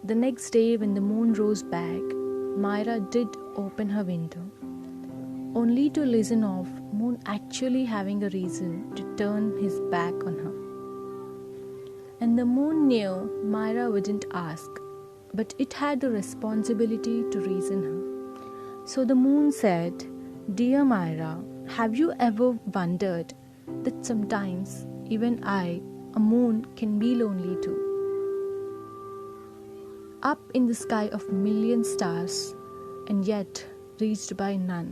The next day, when the moon rose back, Myra did open her window, only to listen of Moon actually having a reason to turn his back on her. And the moon knew Myra wouldn't ask, but it had the responsibility to reason her. So the moon said, "Dear Myra, have you ever wondered that sometimes even I, a moon, can be lonely too? Up in the sky of million stars, and yet reached by none.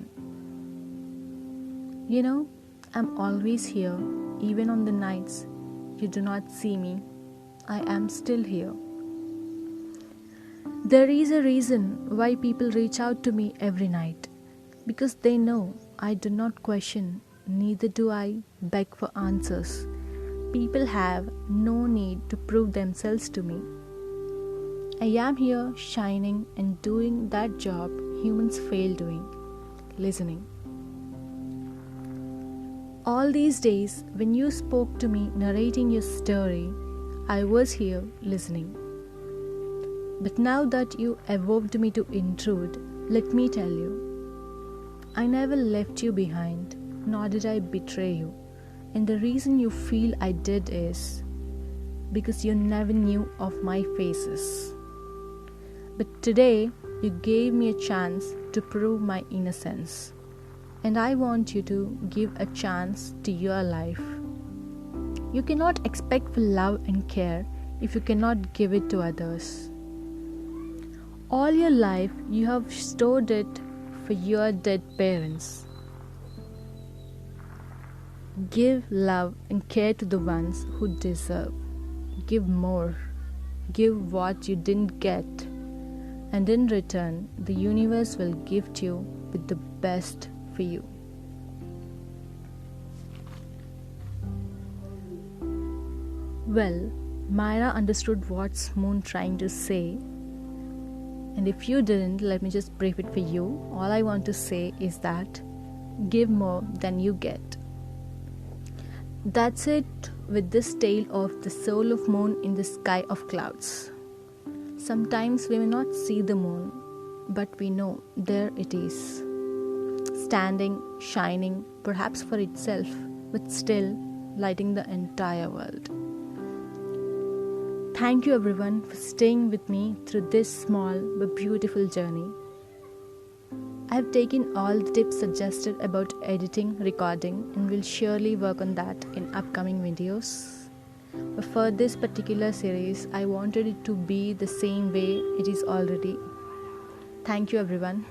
You know, I'm always here, even on the nights you do not see me. I am still here. There is a reason why people reach out to me every night, because they know I do not question, neither do I beg for answers. People have no need to prove themselves to me. I am here shining and doing that job humans fail doing, listening. All these days, when you spoke to me narrating your story, I was here listening. But now that you evoked me to intrude, let me tell you, I never left you behind, nor did I betray you. And the reason you feel I did is because you never knew of my faces. But today, you gave me a chance to prove my innocence. And I want you to give a chance to your life. You cannot expect for love and care if you cannot give it to others. All your life, you have stored it for your dead parents. Give love and care to the ones who deserve. Give more. Give what you didn't get. And in return, the universe will gift you with the best for you. Well, Myra understood what's Moon trying to say. And if you didn't, let me just brief it for you. All I want to say is that give more than you get. That's it with this tale of the soul of moon in the sky of clouds. Sometimes we may not see the moon, but we know there it is. Standing, shining, perhaps for itself, but still lighting the entire world. Thank you everyone for staying with me through this small but beautiful journey. I have taken all the tips suggested about editing, recording, and will surely work on that in upcoming videos. But for this particular series, I wanted it to be the same way it is already. Thank you everyone.